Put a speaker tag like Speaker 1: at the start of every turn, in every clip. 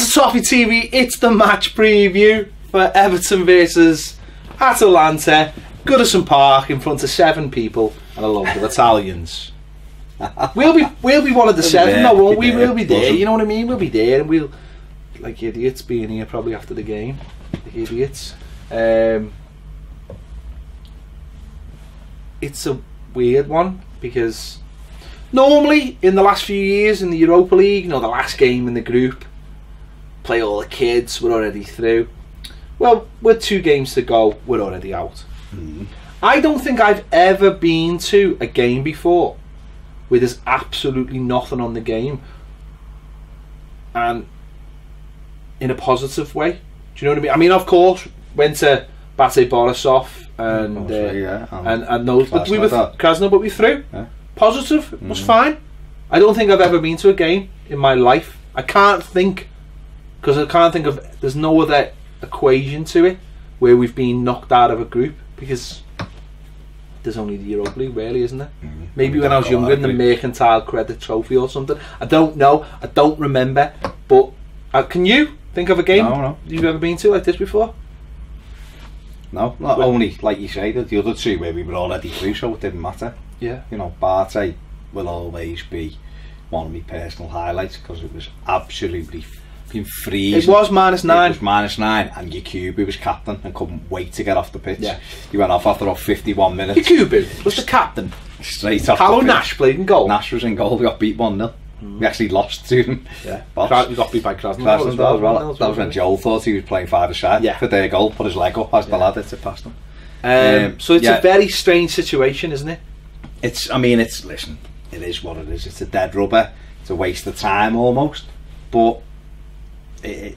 Speaker 1: to Toffee TV. It's the match preview for Everton versus Atalanta. Goodison Park in front of 7 people and a load of Italians. We'll be one of the 7, no, won't we? We'll be there. You know what I mean? We'll be there, and we'll, like idiots, being here probably after the game. The idiots. It's a weird one because normally in the last few years in the Europa League, you know, the last game in the group, play all the kids, we're already through. Well, with 2 games to go, we're already out. I don't think I've ever been to a game before where there's absolutely nothing on the game, and in a positive way. Do you know what I mean? I mean, of course, went to Bate Borisov and those, but we were Krasno, but we threw. Yeah. Positive, it was fine. I don't think I've ever been to a game in my life. I can't think, because I can't think of. There's no other equation to it where we've been knocked out of a group, because there's only the Europa League, really, isn't there? Maybe when I was younger, in the Mercantile Credit Trophy or something. I don't know. I don't remember. But can you think of a game you've ever been to like this before?
Speaker 2: No, not only, like you say, the other 2 where we were already through, so it didn't matter. Yeah. You know, Bate will always be one of my personal highlights because it was absolutely freezing.
Speaker 1: It was -9.
Speaker 2: It was -9, and Yakubu was captain and couldn't wait to get off the pitch. Yeah. He went off after 51 minutes.
Speaker 1: Yakubu was the captain.
Speaker 2: Straight off.
Speaker 1: Carlo Nash played in goal.
Speaker 2: Nash was in goal. We got beat 1-0. We actually lost to them.
Speaker 1: Yeah. We got beat by Krasno
Speaker 2: as well. That was when Joel thought he was playing 5-a-side for their goal. Put his leg up as the lad hit it past him.
Speaker 1: So it's a very strange situation, isn't it?
Speaker 2: Listen, it is what it is. It's a dead rubber. It's a waste of time almost. But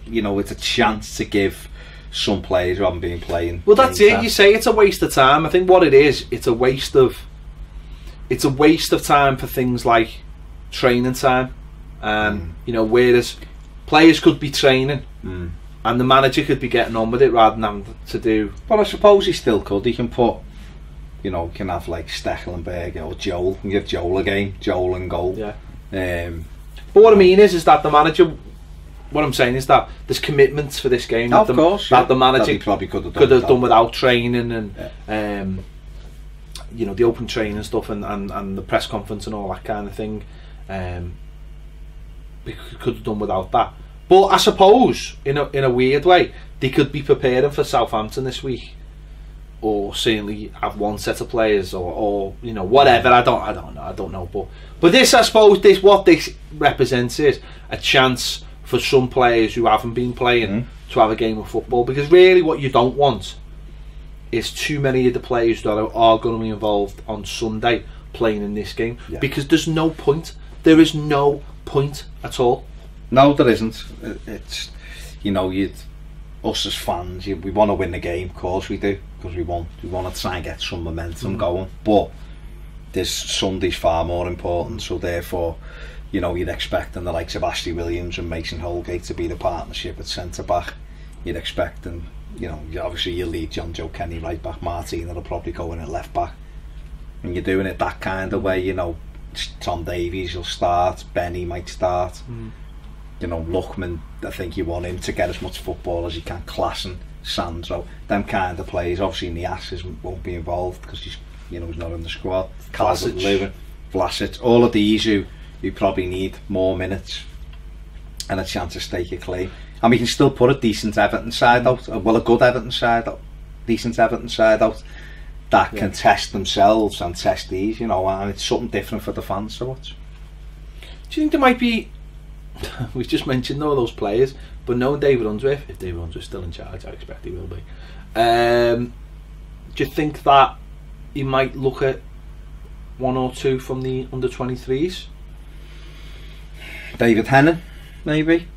Speaker 2: you know, it's a chance to give some players who haven't been playing.
Speaker 1: Well, that's it. You say it's a waste of time. I think what it is, it's a waste of time for things like training time, and you know, whereas players could be training and the manager could be getting on with it rather than having to do.
Speaker 2: But I suppose he still could. He can put, you know, can have like Stekelenburg or Joel, and give Joel a game, Joel in goal.
Speaker 1: Yeah. But what I mean is that the manager. What I'm saying is that there's commitments for this game that the manager
Speaker 2: probably could have
Speaker 1: done without training and you know, the open training stuff and the press conference and all that kind of thing. We could have done without that. But I suppose in a weird way they could be preparing for Southampton this week, or certainly have one set of players, or you know, whatever. I don't know. But this, I suppose, what this represents is a chance for some players who haven't been playing to have a game of football, because really what you don't want is too many of the players that are going to be involved on Sunday playing in this game, because there's no point. There is no point at all.
Speaker 2: No, there isn't. It's, you know, us as fans, we want to win the game, of course we do, because we want to try and get some momentum going, but this Sunday's far more important, so therefore, you know, you'd expect the likes of Ashley Williams and Mason Holgate to be the partnership at centre-back. You'd expect them, you know, obviously you leave John Joe Kenny right back, Martina will probably go in at left back. And you're doing it that kind of way, you know, Tom Davies will start, Benny might start. You know, Luckman, I think you want him to get as much football as he can. Klassen, Sandro, them kind of players. Obviously Nias won't be involved because he's not in the squad. Vlasic, all of these who probably need more minutes and a chance to stake a claim. And we can still put a decent Everton side out, well, a good Everton side out, decent Everton side out that can test themselves and test these, you know, and it's something different for the fans to watch.
Speaker 1: Do you think there might be, we've just mentioned all those players, but no David Unsworth, if David Unsworth's still in charge, I expect he will be. Do you think that he might look at 1 or 2 from the under-23s?
Speaker 2: David Hennon, maybe.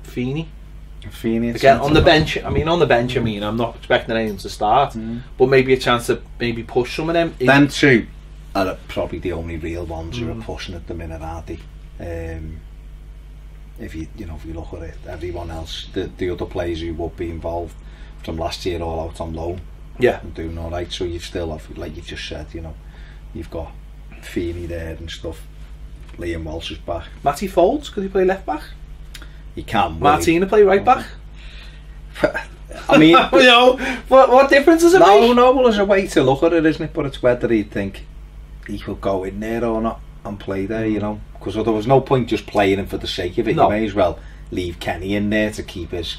Speaker 1: Feeney
Speaker 2: again
Speaker 1: on the bench. I mean, I'm not expecting anyone to start, but maybe a chance to maybe push some of them.
Speaker 2: Them 2 are probably the only real ones who are pushing at the minute, aren't they? If you look at it, everyone else, the other players who would be involved from last year, all out on loan, and doing all right. So you still have, like you've just said, you know, you've got Feeney there and stuff. Liam Walsh is back.
Speaker 1: Matty Folds, could he play left back?
Speaker 2: He can.
Speaker 1: Martina play right back.
Speaker 2: I mean,
Speaker 1: you know, what difference does it make?
Speaker 2: No, well, there's a way to look at it, isn't it? But it's whether he'd think he could go in there or not and play there, you know. Because there was no point just playing him for the sake of it. You may as well leave Kenny in there to keep his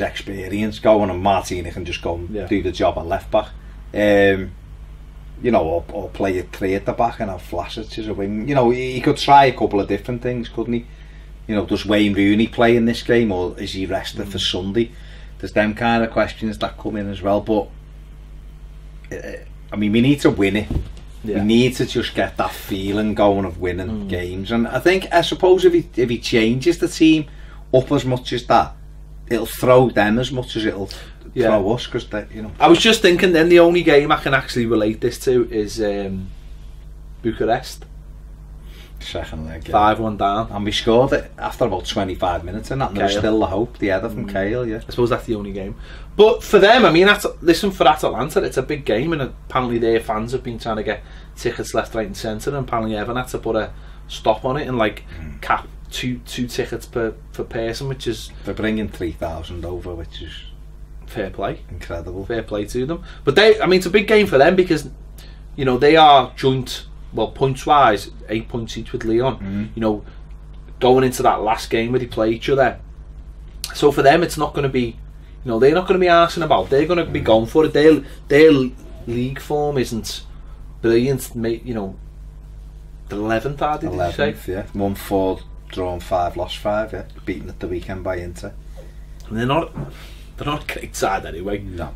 Speaker 2: experience going, and Martina can just go and do the job at left back. You know, or play a 3 at the back and have Flaccett as a wing. You know, he could try a couple of different things, couldn't he? You know, does Wayne Rooney play in this game, or is he rested for Sunday? There's them kind of questions that come in as well. But I mean, we need to win it. We need to just get that feeling going of winning games. And I suppose if he changes the team up as much as that, it'll throw them as much as it'll throw us. Because you know, I
Speaker 1: was just thinking then the only game I can actually relate this to is Bucharest.
Speaker 2: Second leg,
Speaker 1: 5-1 down,
Speaker 2: and we scored it after about 25 minutes, and that there's still the hope. The header from Kale, I
Speaker 1: suppose that's the only game. But for them, I mean, listen, for Atalanta, it's a big game, and apparently their fans have been trying to get tickets left, right, and centre, and apparently Everton had to put a stop on it and like cap two tickets per person, which is
Speaker 2: they're bringing 3,000 over, which is
Speaker 1: fair play,
Speaker 2: incredible,
Speaker 1: fair play to them. But I mean, it's a big game for them because you know they are joint. Well, points wise, 8 points each with Leon. You know, going into that last game where they play each other. So for them, it's not going to be, you know, they're not going to be arsing about. They're going to be going for it. Their league form isn't brilliant. You know, the 11th, did you say?
Speaker 2: 11th, yeah. 1-4, drawn 5, lost 5. Yeah, beaten at the weekend by Inter.
Speaker 1: And they're not a great side anyway.
Speaker 2: No,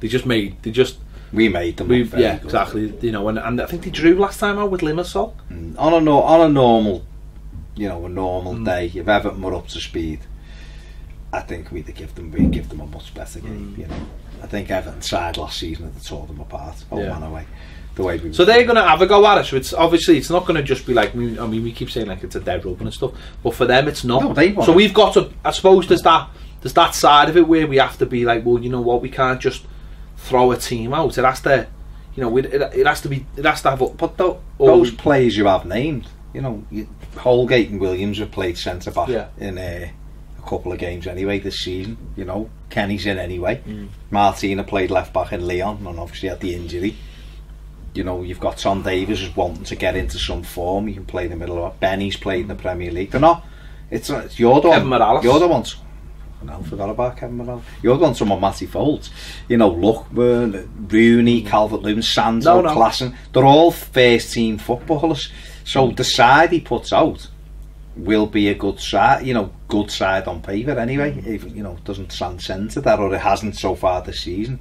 Speaker 1: we made them. Yeah, exactly. You know, and I think they drew last time out with Limassol.
Speaker 2: On a normal, you know, a normal day, if Everton were up to speed, I think we'd give them a much better game. You know, I think Everton side last season had tore them apart. Away. The way we.
Speaker 1: So they're going to have a go at it. So it's obviously it's not going to just be like. I mean, we keep saying like it's a dead rubber and stuff, but for them it's not.
Speaker 2: No, they want
Speaker 1: so we've got to. I suppose there's that side of it where we have to be like, well, you know what, we can't just throw a team out. It has to, you know, it has to have. But
Speaker 2: those players you have named, you know, Holgate and Williams have played centre back in a couple of games anyway this season. You know, Kenny's in anyway. Martina played left back in Leon, and obviously had the injury. You know, you've got Tom Davies who's wanting to get into some form. He can play in the middle of it. Benny's played in the Premier League. They're not. It's you're the one. You're the ones. I forgot about Kevin Morales. You're going someone Matty Folds, you know, Luckburn, Rooney, Calvert-Lewin, Santo, Klassen. They're all first team footballers. So the side he puts out will be a good side, you know, good side on paper anyway. Even, you know, it doesn't transcend to that, or it hasn't so far this season.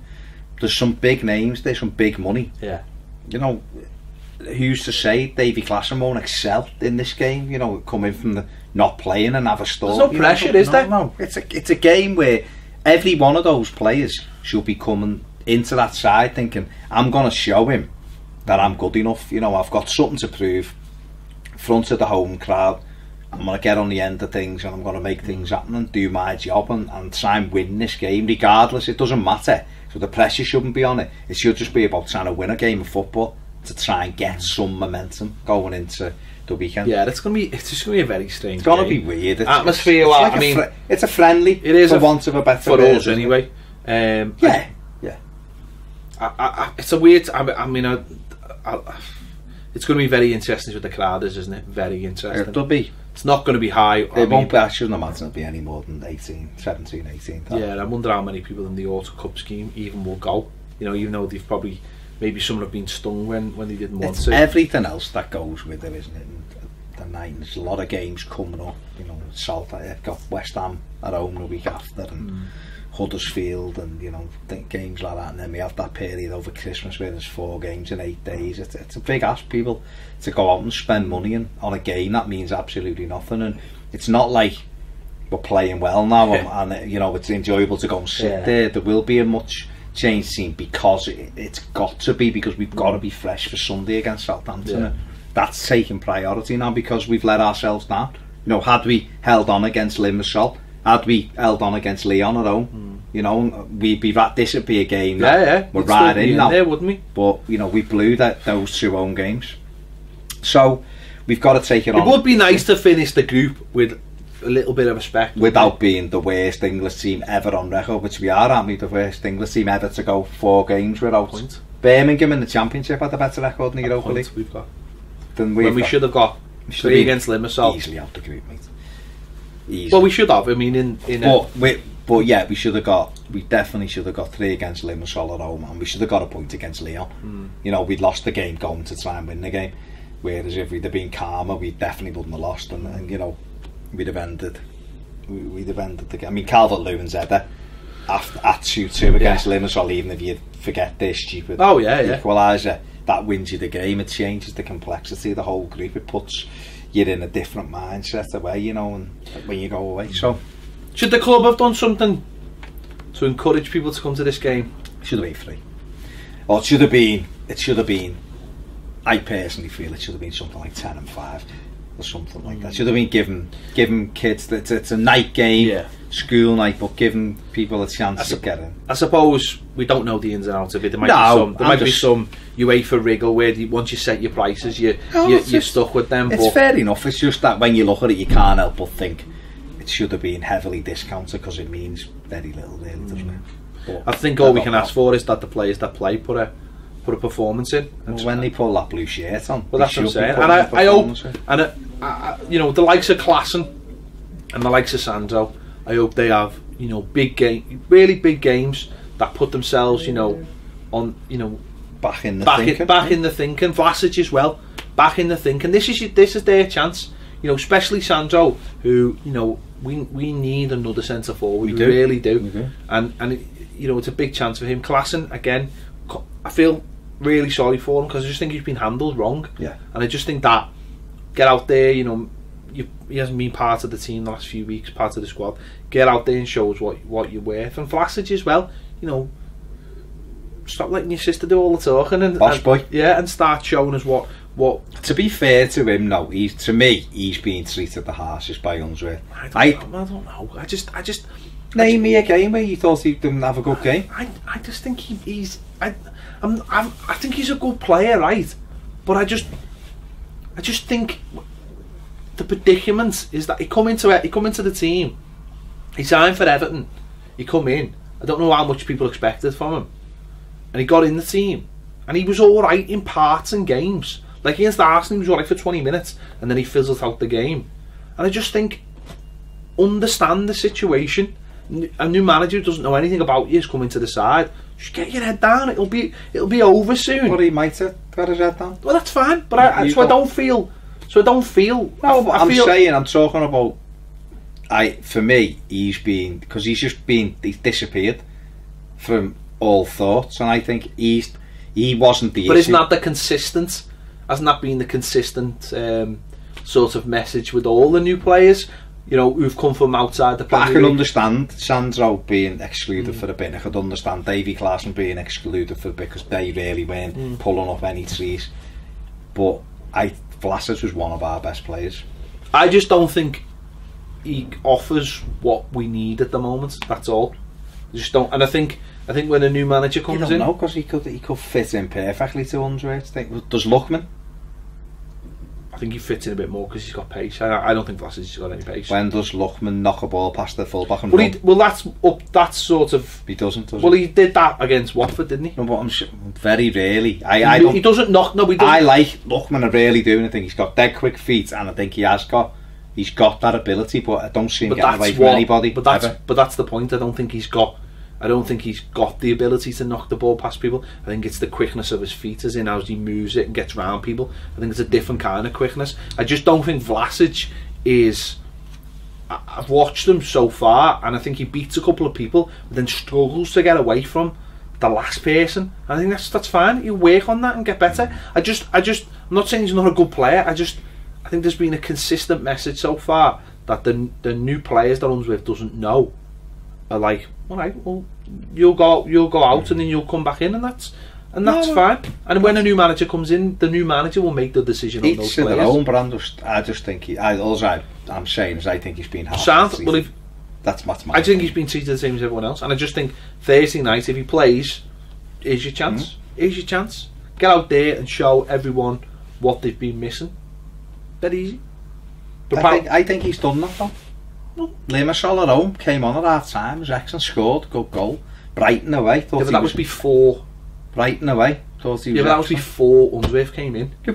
Speaker 2: There's some big names, there's some big money.
Speaker 1: Yeah.
Speaker 2: You know, who's to say Davy Klassen won't excel in this game? You know, come in from the not playing and have a start.
Speaker 1: There's no pressure, is there?
Speaker 2: No, it's a game where every one of those players should be coming into that side thinking, I'm going to show him that I'm good enough. You know, I've got something to prove. Front of the home crowd, I'm going to get on the end of things and I'm going to make things happen and do my job and try and win this game regardless. It doesn't matter. So the pressure shouldn't be on it. It should just be about trying to win a game of football to try and get some momentum going into the weekend.
Speaker 1: Yeah, it's just gonna be a very strange.
Speaker 2: It's gonna be weird.
Speaker 1: Atmosphere.
Speaker 2: Like I mean, it's a friendly.
Speaker 1: It is
Speaker 2: for want of a better
Speaker 1: for
Speaker 2: word,
Speaker 1: us anyway.
Speaker 2: Yeah.
Speaker 1: It's a weird. It's going to be very interesting with the crowd, isn't it? Very interesting.
Speaker 2: It'll be.
Speaker 1: It's not going to be high.
Speaker 2: It won't be. I shouldn't imagine it'll be any more than 17, 18.
Speaker 1: Yeah, I wonder how many people in the Auto Cup scheme even will go. You know, even though they've probably. Maybe some have been stung when they didn't want to.
Speaker 2: Everything else that goes with it, isn't it? And the night, there's a lot of games coming up. You know, I've got West Ham at home the week after, and Huddersfield, and you know, games like that. And then we have that period over Christmas where there's 4 games in 8 days. It's a big ask people to go out and spend money on a game that means absolutely nothing. And it's not like we're playing well now, and you know, it's enjoyable to go and sit there. There will be a much change team because it's got to be, because we've got to be fresh for Sunday against Southampton. That's taking priority now because we've let ourselves down. You know, had we held on against Limassol, had we held on against Leon at home, you know, we'd be this would be a game that we're right in now,
Speaker 1: there, wouldn't we?
Speaker 2: But you know, we blew those 2 home games, so we've got to take it on.
Speaker 1: It would be nice to finish the group with a little bit of respect.
Speaker 2: Without being the worst English team ever on record, which we are, aren't we? The worst English team ever to go 4 games without.
Speaker 1: Point.
Speaker 2: Birmingham in the Championship had a better record in the Europa League.
Speaker 1: We've got.
Speaker 2: Than
Speaker 1: We should have got 3 against Limassol.
Speaker 2: Easily out the group, mate. Easily.
Speaker 1: Well, we should have. I mean,
Speaker 2: but yeah, we should have got. We definitely should have got 3 against Limassol at home, and we should have got a point against Lyon. You know, we'd lost the game going to try and win the game. Whereas if we'd have been calmer, we definitely wouldn't have lost, and you know, we'd have ended. We'd have ended the game. I mean, Calvert-Lewin's header at 2-2 against Limassol, even if you forget their stupid equaliser, that wins you the game. It changes the complexity of the whole group. It puts you in a different mindset away, you know, and when you go away. So,
Speaker 1: should the club have done something to encourage people to come to this game?
Speaker 2: It should have been free. Or it should have been. I personally feel it should have been something like 10 and 5 or something like that. It should have been given kids that it's a night game, school night, but giving people a chance to get in.
Speaker 1: I suppose we don't know the ins and outs of it. There might be some UEFA wriggle where once you set your prices, you're stuck with them.
Speaker 2: It's fair enough. It's just that when you look at it, you can't help but think it should have been heavily discounted because it means very little, really, doesn't it? But
Speaker 1: I think all we can ask for is that the players that play put a performance in.
Speaker 2: Well, when they pull that blue shirt on,
Speaker 1: well, that's what I'm saying. And I hope, and you know, the likes of Klassen and the likes of Sandro, I hope they have, you know, really big games that put themselves, you know, on, you know,
Speaker 2: back in the
Speaker 1: thinking. Vlasic as well, back in the thinking. This is their chance, you know, especially Sandro, who, you know, we need another centre forward. We really do. And you know, it's a big chance for him. Klassen again, I feel really sorry for him because I just think he's been handled wrong.
Speaker 2: Yeah.
Speaker 1: And I just think that get out there, you know, he hasn't been part of the team the last few weeks, part of the squad. Get out there and show us what you're worth. And Vlasic as well, you know, stop letting your sister do all the talking and start showing us what.
Speaker 2: To be fair to him, no, to me he's been treated the harshest by Unsworth.
Speaker 1: I don't know. I just
Speaker 2: name me a game where you thought he didn't have a good game.
Speaker 1: I just think he's. I think he's a good player, right? But I just think the predicament is that he come into the team, he signed for Everton, he come in. I don't know how much people expected from him, and he got in the team, and he was all right in parts and games. Like against Arsenal, he was all right for 20 minutes, and then he fizzled out the game. And I just think, understand the situation. A new manager who doesn't know anything about you is coming to the side. Just get your head down. It'll be over soon.
Speaker 2: But he might have got his head down.
Speaker 1: Well, that's fine. But I don't feel.
Speaker 2: No, but I'm talking about. For me, he's disappeared from all thoughts, and I think he wasn't the.
Speaker 1: But isn't that the consistent? Hasn't that been the consistent sort of message with all the new players? You know, who've come from outside the Premier League.
Speaker 2: I can understand Sandro being excluded for a bit. I could understand Davy Klassen being excluded for a bit because they really weren't pulling up any trees. But Vlasic was one of our best players. I
Speaker 1: just don't think he offers what we need at the moment. That's all. I just don't. And I think when a new manager comes in,
Speaker 2: no, because he could fit in perfectly to Unsworth. Does Luckman?
Speaker 1: I think he fits in a bit more because he's got pace. I don't think Vlasic's got any pace.
Speaker 2: When does Luckman knock a ball past the fullback and
Speaker 1: run? That's sort of.
Speaker 2: He doesn't.
Speaker 1: He did that against Watford, didn't he?
Speaker 2: No, but very rarely.
Speaker 1: He doesn't knock. No, he doesn't.
Speaker 2: I like Luckman. I really do. And I think he's got dead quick feet, and I think he's got that ability. But I don't see him getting away from anybody.
Speaker 1: But that's the point. I don't think he's got the ability to knock the ball past people. I think it's the quickness of his feet, as in how he moves it and gets around people. I think it's a different kind of quickness. I just don't think Vlasic is. I've watched him so far, and I think he beats a couple of people, but then struggles to get away from the last person. I think that's fine. You work on that and get better. I'm not saying he's not a good player. I think there's been a consistent message so far that the new players that Unsworth doesn't know are like, all right, well, you'll go out and then you'll come back in, and that's fine. And when a new manager comes in, the new manager will make the decision on those players.
Speaker 2: Their own, but I just think I'm saying is I think he's been that's mathematical.
Speaker 1: I think he's been treated the same as everyone else, and I just think Thursday night, if he plays, here's your chance. Here's your chance. Get out there and show everyone what they've been missing. That easy.
Speaker 2: I think he's done that though. Limassol at home came on at half time. Was excellent. Scored. Good goal. Brighton away.
Speaker 1: Yeah, but that was before.
Speaker 2: Brighton away. Thought he was.
Speaker 1: Yeah, but that was before Unsworth came in.
Speaker 2: Yeah,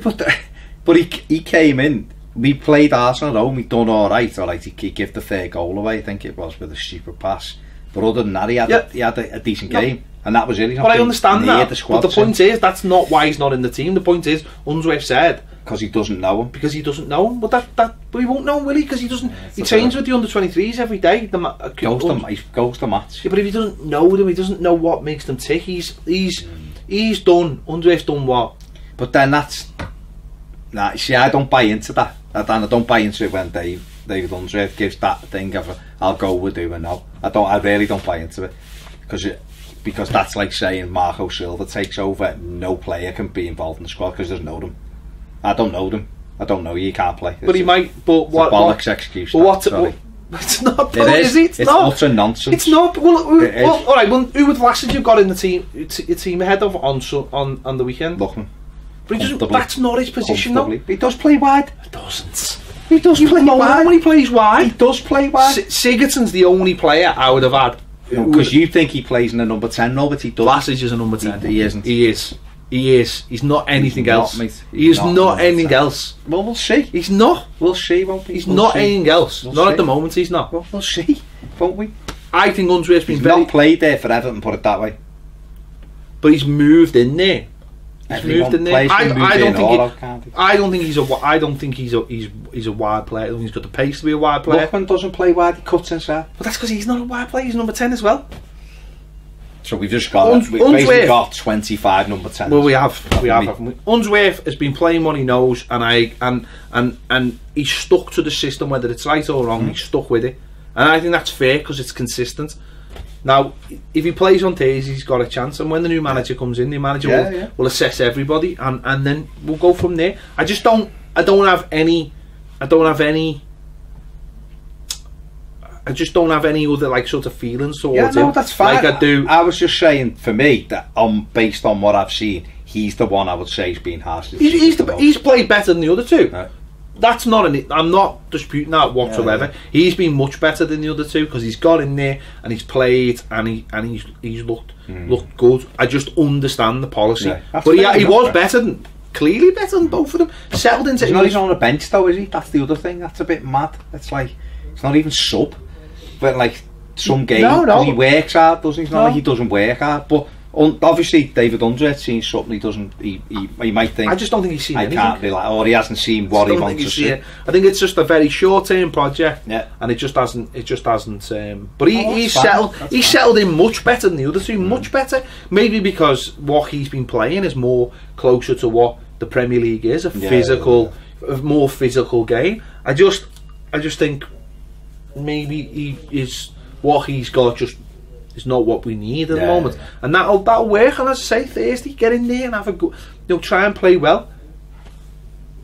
Speaker 2: but he came in. We played Arsenal at home. He done all right. He gave the third goal away. I think it was with a stupid pass. But other than that, he had a decent game, and that was it.
Speaker 1: But I understand that. But the point is, that's not why he's not in the team. The point is, Unsworth said
Speaker 2: because he doesn't know him.
Speaker 1: Because he doesn't know him. But but he won't know him, will he? Because he doesn't. He trains with the under-23s every day.
Speaker 2: Goes to match.
Speaker 1: Yeah, but if he doesn't know them, he doesn't know what makes them tick. He's done. Unsworth's done what? But then
Speaker 2: see, I don't buy into that. I don't buy into it when David Unsworth gives that thing of I'll go with you and no. I really don't buy into it because that's like saying Marco Silva takes over. No player can be involved in the squad because there's no them. I don't know them. I don't know you can't play.
Speaker 1: But he might. But
Speaker 2: what? Bollocks excuse.
Speaker 1: But what? It's not. Is it?
Speaker 2: It's utter nonsense.
Speaker 1: It's not. Well, all right. Well, who were the last you've got in the team? Your team ahead of on the weekend.
Speaker 2: Lookman.
Speaker 1: But he doesn't. That's not his position, though.
Speaker 2: He does play wide.
Speaker 1: He doesn't.
Speaker 2: He does play wide.
Speaker 1: When he plays wide,
Speaker 2: he does play wide.
Speaker 1: Sigurdsson's the only player I would have had.
Speaker 2: Because you think he plays in the number 10 role, but he does.
Speaker 1: Vlasic is a number 10.
Speaker 2: He isn't.
Speaker 1: He is. He's not anything else. He is not anything else.
Speaker 2: Well, we'll see.
Speaker 1: He's not.
Speaker 2: We'll see, won't we?
Speaker 1: He's not anything else. Not at the moment. He's not.
Speaker 2: Well, we'll see, won't we?
Speaker 1: I think Unsworth's been
Speaker 2: not played there for Everton, put it that way.
Speaker 1: But he's moved in there. He's moved in there. I don't think he's a wide player. I don't think he's got the pace to be a wide player.
Speaker 2: Lookman doesn't play wide. He cuts inside.
Speaker 1: But that's because he's not a wide player. He's number 10 as well.
Speaker 2: So we've just got we've basically got 25 number 10s.
Speaker 1: Well, we have, haven't we? Unsworth has been playing what he knows, and he's stuck to the system, whether it's right or wrong. He's stuck with it, and I think that's fair because it's consistent. Now, if he plays on Thursday, he's got a chance, and when the new manager comes in, the manager will assess everybody, and then we'll go from there. I don't have any other like sort of feelings towards him.
Speaker 2: That's fine.
Speaker 1: Like I do.
Speaker 2: I was just saying, for me, that based on what I've seen, he's the one I would say has been harsh.
Speaker 1: He's played better than the other two. Right. That's not I'm not disputing that whatsoever. Yeah. He's been much better than the other two because he's got in there and he's played and he's looked good. I just understand the policy, but he was clearly better than both of them. Settled into.
Speaker 2: He's not even on a bench though, is he? That's the other thing. That's a bit mad. It's like it's not even sub. But like some games, he works hard, doesn't he? It's not like he doesn't work hard, but obviously David Unsworth's seen something he doesn't. He might think.
Speaker 1: I just don't think he's seen anything.
Speaker 2: I can't be like, or he hasn't seen what he wants to see.
Speaker 1: I think it's just a very short-term project, and it just hasn't. But he's settled. He's settled in much better than the other two. Much better, maybe because what he's been playing is more closer to what the Premier League is, a more physical game. I just think. Maybe he is what he's got just is not what we need at the moment, and that'll work. And as I say, Thursday, get in there and have a go. Try and play well.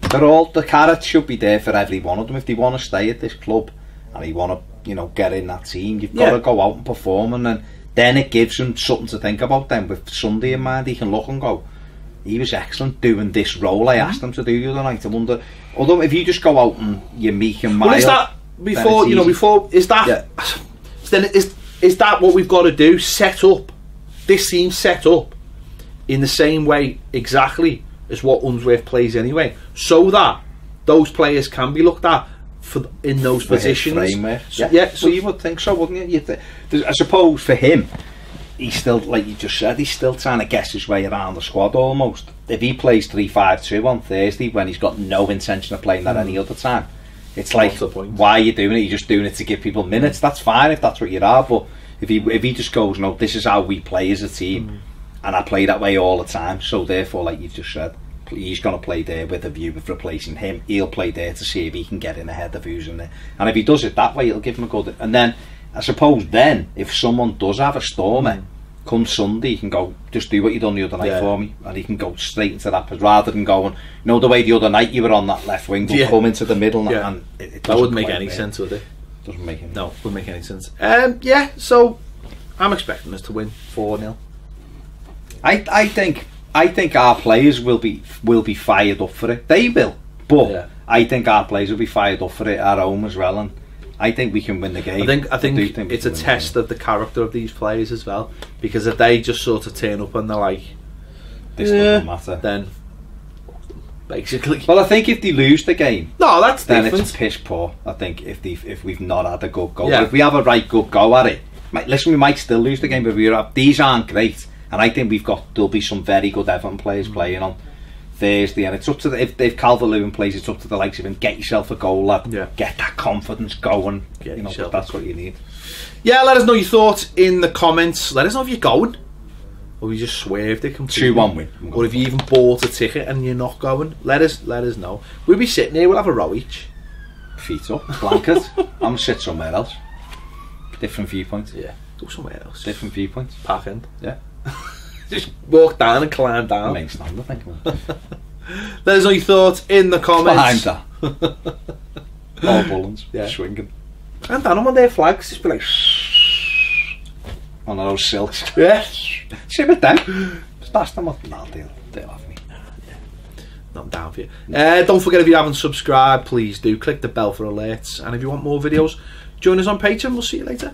Speaker 2: The carrots should be there for every one of them if they want to stay at this club and they want to, get in that team. You've got to go out and perform, and then it gives them something to think about. Then with Sunday in mind, he can look and go, he was excellent doing this role I asked him to do the other night. I wonder, although if you just go out and you're meek and mild.
Speaker 1: Is that what we've got to do? Set up this team, set up in the same way exactly as what Unsworth plays anyway, so that those players can be looked at in those positions.
Speaker 2: So you would think so, wouldn't you? I suppose for him, he's still, like you just said, he's still trying to guess his way around the squad almost. If he plays 3-5-2 on Thursday when he's got no intention of playing that any other time, it's like, why are you doing it? You're just doing it to give people minutes. That's fine if that's what you are, but if he just goes, no, this is how we play as a team, and I play that way all the time, so therefore, like you've just said, he's going to play there with a view of replacing him. He'll play there to see if he can get in ahead of who's in there, and if he does it that way, it'll give him a good. And then I suppose then if someone does have a stormer, come Sunday, he can go, just do what you done the other night for me, and he can go straight into that, rather than going, the way the other night you were on that left wing, will come into the middle, and it
Speaker 1: that wouldn't make any sense, would it?
Speaker 2: Doesn't make any.
Speaker 1: No, wouldn't make any sense. So I'm expecting us to win 4-0.
Speaker 2: I think our players will be fired up for it. They will, but I think our players will be fired up for it at home as well, and I think we can win the game.
Speaker 1: I think it's a test of the character of these players as well, because if they just sort of turn up and they're like,
Speaker 2: this doesn't matter,
Speaker 1: then basically.
Speaker 2: Well, I think if they lose the game,
Speaker 1: no, that's
Speaker 2: then
Speaker 1: different.
Speaker 2: it's piss poor. I think if we've not had a good go,
Speaker 1: Yeah.
Speaker 2: if we have a right good go at it, listen, we might still lose the game, but these aren't great, and I think there'll be some very good Everton players playing on Thursday, and it's up to if Calvert-Lewin plays, it's up to the likes of him. Get yourself a goal, lad.
Speaker 1: Yeah.
Speaker 2: Get that confidence going. But that's what you need.
Speaker 1: Yeah, let us know your thoughts in the comments. Let us know if you're going, or you just swerved it completely.
Speaker 2: 2-1 win.
Speaker 1: Or if you even bought a ticket and you're not going. Let us know. We'll be sitting here. We'll have a row each.
Speaker 2: Feet up, blanket. I'm gonna sit somewhere else. Different viewpoint.
Speaker 1: Yeah, go somewhere else.
Speaker 2: Different viewpoint.
Speaker 1: Park end.
Speaker 2: Yeah.
Speaker 1: Just walk down and climb down.
Speaker 2: Main stand, I think.
Speaker 1: Let us know your thoughts in the comments.
Speaker 2: Climb down. All bullens.
Speaker 1: Yeah.
Speaker 2: Swinging.
Speaker 1: And down on one of their flags, just be like,
Speaker 2: on those silks.
Speaker 1: yeah.
Speaker 2: Ship it down. That's them up. No, they'll have me.
Speaker 1: Not down for you. Don't forget, if you haven't subscribed, please do click the bell for alerts. And if you want more videos, join us on Patreon. We'll see you later.